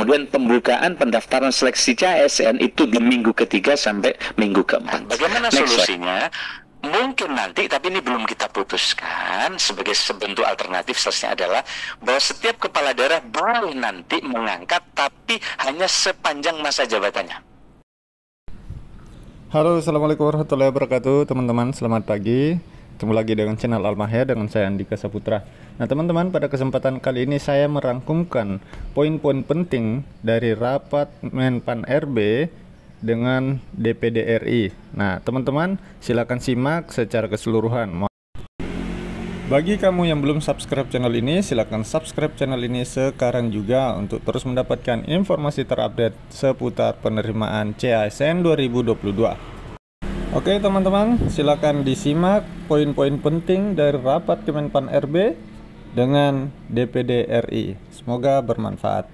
Kemudian pembukaan pendaftaran seleksi CASN itu di minggu ketiga sampai minggu keempat. Bagaimana solusinya? Mungkin nanti, tapi ini belum kita putuskan. Sebagai sebentuk alternatif seharusnya adalah bahwa setiap kepala daerah boleh nanti mengangkat, tapi hanya sepanjang masa jabatannya. Halo, assalamualaikum warahmatullahi wabarakatuh, teman-teman. Selamat pagi. Ketemu lagi dengan channel Al-Mahya dengan saya Andika Saputra. Nah, teman-teman, pada kesempatan kali ini saya merangkumkan poin-poin penting dari rapat Menpan RB dengan DPD RI. Nah, teman-teman, silakan simak secara keseluruhan. Bagi kamu yang belum subscribe channel ini, silakan subscribe channel ini sekarang juga untuk terus mendapatkan informasi terupdate seputar penerimaan CASN 2022. Oke, teman-teman, silakan disimak poin-poin penting dari rapat Kemenpan RB dengan DPD RI. Semoga bermanfaat.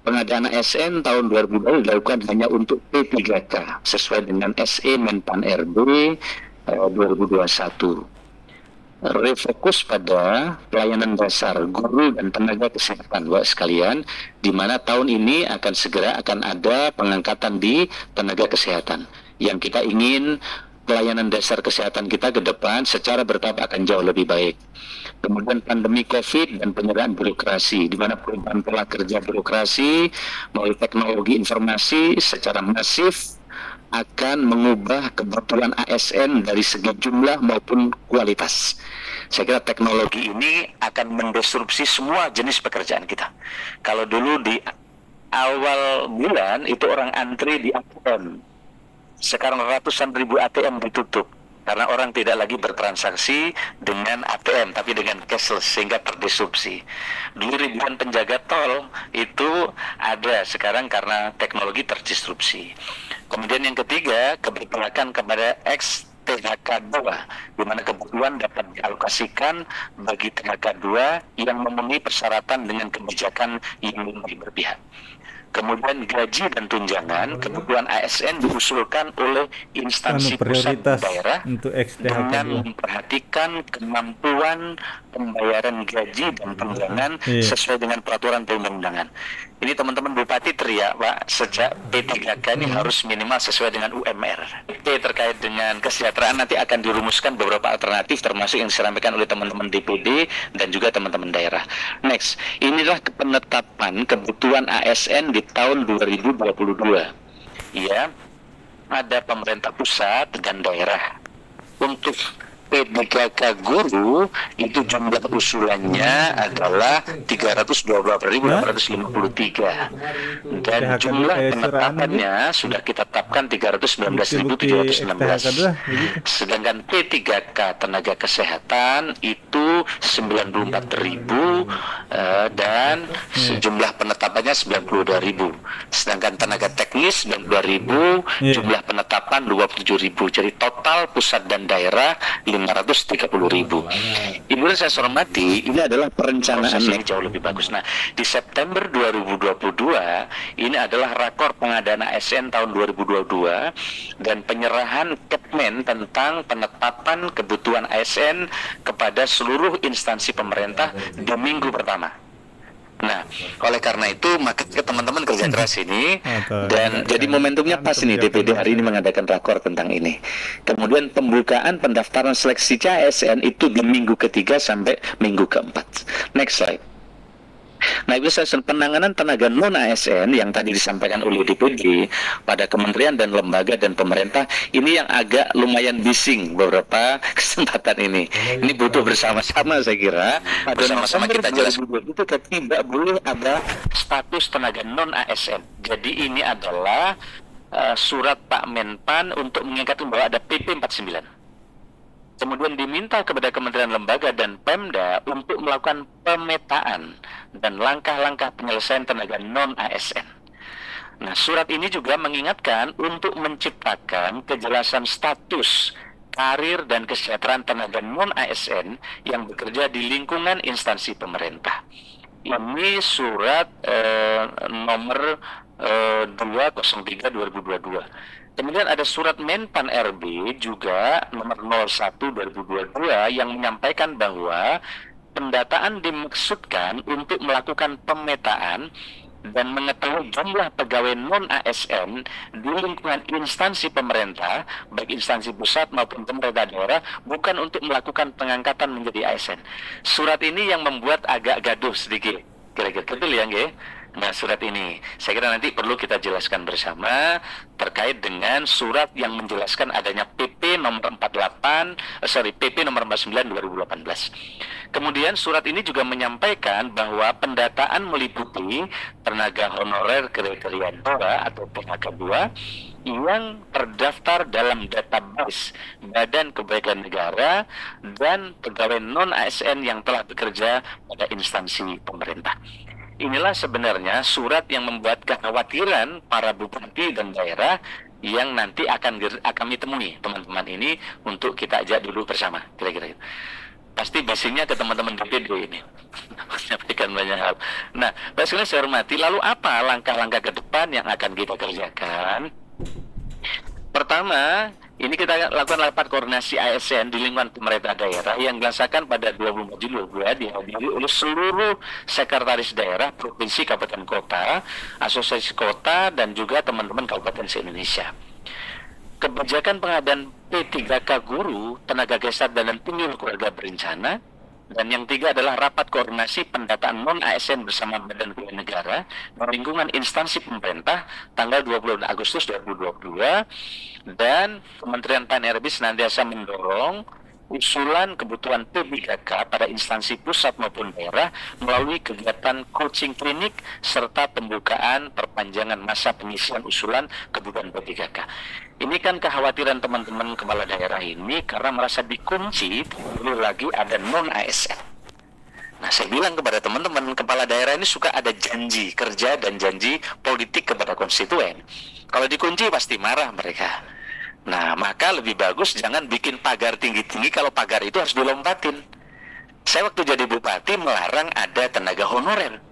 Pengadaan ASN tahun 2020 dilakukan hanya untuk P3K sesuai dengan SE Menpan RB 2021. Refokus pada pelayanan dasar guru dan tenaga kesehatan, Bapak sekalian, di mana tahun ini akan ada pengangkatan di tenaga kesehatan. Yang kita ingin pelayanan dasar kesehatan kita ke depan secara bertahap akan jauh lebih baik. Kemudian pandemi COVID dan penyerahan birokrasi, di mana perubahan pola kerja birokrasi melalui teknologi informasi secara masif akan mengubah kebutuhan ASN dari segi jumlah maupun kualitas. Saya kira teknologi ini akan mendisrupsi semua jenis pekerjaan kita. Kalau dulu di awal bulan itu orang antri di ATM, sekarang ratusan ribu ATM ditutup karena orang tidak lagi bertransaksi dengan ATM tapi dengan cashless sehingga terdisrupsi. Dulu ribuan penjaga tol itu ada, sekarang karena teknologi terdisrupsi. Kemudian yang ketiga, keberpihakan kepada THK 2, di mana kebutuhan dapat dialokasikan bagi THK 2 yang memenuhi persyaratan dengan kebijakan yang lebih berpihak. Kemudian gaji dan tunjangan kebutuhan ASN diusulkan oleh instansi pusat daerah dengan memperhatikan kemampuan pembayaran gaji dan tunjangan sesuai dengan peraturan perundang-undangan. Ini teman-teman Bupati teriak, Pak, sejak P3K ini harus minimal sesuai dengan UMR. Terkait dengan kesejahteraan nanti akan dirumuskan beberapa alternatif termasuk yang disampaikan oleh teman-teman DPD dan juga teman-teman daerah. Next, inilah penetapan kebutuhan ASN di tahun 2022. Ya, ada pemerintah pusat dan daerah. Untuk P3K guru itu jumlah usulannya adalah 328.853 dan jumlah penetapannya sudah kita tetapkan 319.716. Sedangkan P3K tenaga kesehatan itu 94.000 dan sejumlah penetapannya 92.000. Sedangkan tenaga teknis 92.000, jumlah penetapan 27.000. Jadi total pusat dan daerah 530.000. Ibu dan saya hormati, ini adalah perencanaan yang jauh lebih bagus. Nah, di September 2022 ini adalah rakor pengadaan ASN tahun 2022 dan penyerahan Kepmen tentang penetapan kebutuhan ASN kepada seluruh instansi pemerintah di minggu pertama. Nah, oleh karena itu maka teman-teman kerja keras ini dan jadi momentumnya pas ini DPD hari ini mengadakan rakor tentang ini. Kemudian pembukaan pendaftaran seleksi CASN itu di minggu ketiga sampai minggu keempat. Next slide. Nah, Ibu saya penanganan tenaga non ASN yang tadi disampaikan oleh DPD pada kementerian dan lembaga dan pemerintah ini yang agak lumayan bising beberapa kesempatan ini. Ini butuh bersama-sama saya kira. Bersama-sama kita jelaskan itu tidak boleh ada status tenaga non ASN. Jadi ini adalah surat Pak Menpan untuk mengingatkan bahwa ada PP 49. Kemudian diminta kepada kementerian lembaga dan Pemda untuk melakukan pemetaan dan langkah-langkah penyelesaian tenaga non-ASN. Nah, surat ini juga mengingatkan untuk menciptakan kejelasan status, karir, dan kesejahteraan tenaga non-ASN yang bekerja di lingkungan instansi pemerintah. Ini surat nomor 203/2022. Kemudian ada surat Menpan RB juga nomor 01/2022 yang menyampaikan bahwa pendataan dimaksudkan untuk melakukan pemetaan dan mengetahui jumlah pegawai non-ASN di lingkungan instansi pemerintah, baik instansi pusat maupun pemerintah daerah, bukan untuk melakukan pengangkatan menjadi ASN. Surat ini yang membuat agak gaduh sedikit. Kira-kira betul ya, nggih? Nah, surat ini saya kira nanti perlu kita jelaskan bersama terkait dengan surat yang menjelaskan adanya PP nomor 49 2018. Kemudian surat ini juga menyampaikan bahwa pendataan meliputi tenaga honorer kriteria 2 atau PHK 2 yang terdaftar dalam database Badan Kebaikan Negara dan pegawai non-ASN yang telah bekerja pada instansi pemerintah. Inilah sebenarnya surat yang membuat kekhawatiran para bupati dan daerah yang nanti akan kami temui teman-teman ini untuk kita ajak dulu bersama, kira-kira itu. Pasti basicnya ke teman-teman DPD ini menyampaikan banyak hal. Nah, Pak sekalian saya hormati, lalu apa langkah-langkah ke depan yang akan kita kerjakan? Pertama, ini kita lakukan rapat koordinasi ASN di lingkungan pemerintah daerah yang dilaksanakan pada 24 Juli 2022, dihadiri oleh seluruh sekretaris daerah, provinsi, kabupaten, kota, asosiasi kota, dan juga teman-teman kabupaten se-Indonesia. Kebijakan pengadaan P3K guru, tenaga gesar, dan penyuluh keluarga berencana. Dan yang tiga adalah rapat koordinasi pendataan non-ASN bersama Badan Keuangan Negara dan lingkungan instansi pemerintah tanggal 20 Agustus 2022. Dan Kementerian PAN-RB senantiasa mendorong usulan kebutuhan P3K pada instansi pusat maupun daerah melalui kegiatan coaching klinik serta pembukaan perpanjangan masa pengisian usulan kebutuhan P3K. Ini kan kekhawatiran teman-teman kepala daerah ini karena merasa dikunci, belum lagi ada non-ASN. Nah, saya bilang kepada teman-teman kepala daerah ini suka ada janji kerja dan janji politik kepada konstituen. Kalau dikunci pasti marah mereka. Nah, maka lebih bagus jangan bikin pagar tinggi-tinggi kalau pagar itu harus dilompatin. Saya waktu jadi bupati melarang ada tenaga honorer.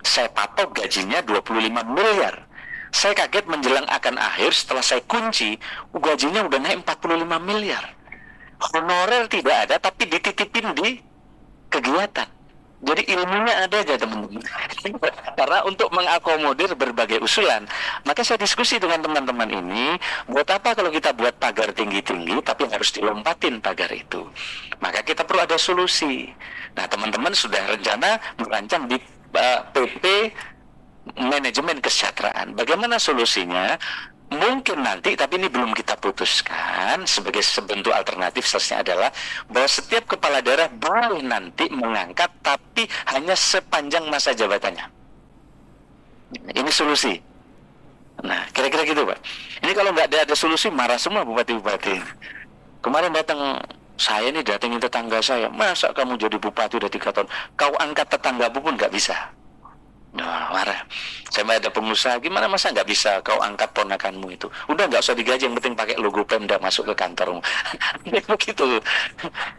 Saya patok gajinya 25 miliar. Saya kaget menjelang akan akhir setelah saya kunci, gajinya udah naik 45 miliar. Honorer tidak ada, tapi dititipin di kegiatan. Jadi ilmunya ada aja teman-teman. Karena untuk mengakomodir berbagai usulan, maka saya diskusi dengan teman-teman ini, buat apa kalau kita buat pagar tinggi-tinggi, tapi harus dilompatin pagar itu. Maka kita perlu ada solusi. Nah, teman-teman sudah rencana merancang di PP manajemen kesejahteraan. Bagaimana solusinya? Mungkin nanti, tapi ini belum kita putuskan. Sebagai sebentuk alternatif seterusnya adalah bahwa setiap kepala daerah boleh nanti mengangkat, tapi hanya sepanjang masa jabatannya. Ini solusi. Nah, kira-kira gitu, Pak. Ini kalau nggak ada solusi, marah semua bupati-bupati. Kemarin datang, saya ini datangin tetangga saya. Masa kamu jadi bupati udah 3 tahun? Kau angkat tetanggamu pun nggak bisa. Nah, marah. Saya ada pengusaha, gimana masa nggak bisa kau angkat ponakanmu itu? Udah nggak usah digaji, yang penting pakai logo Pemda masuk ke kantormu. Begitu.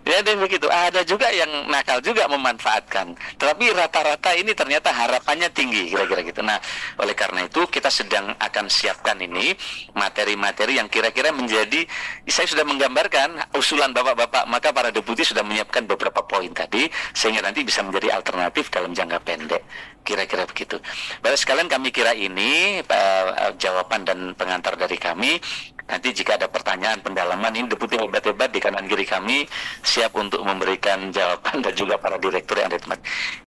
Ya, dan begitu. Ada juga yang nakal juga memanfaatkan. Tetapi rata-rata ini ternyata harapannya tinggi, kira-kira gitu. Nah, oleh karena itu kita sedang akan siapkan ini materi-materi yang kira-kira menjadi, saya sudah menggambarkan usulan bapak-bapak, maka para deputi sudah menyiapkan beberapa poin tadi, sehingga nanti bisa menjadi alternatif dalam jangka pendek. Kira-kira begitu. Baik sekalian, kami kira ini jawaban dan pengantar dari kami. Nanti jika ada pertanyaan pendalaman, ini deputi hebat-hebat di kanan kiri kami siap untuk memberikan jawaban, dan juga para direktur yang ada di tempat.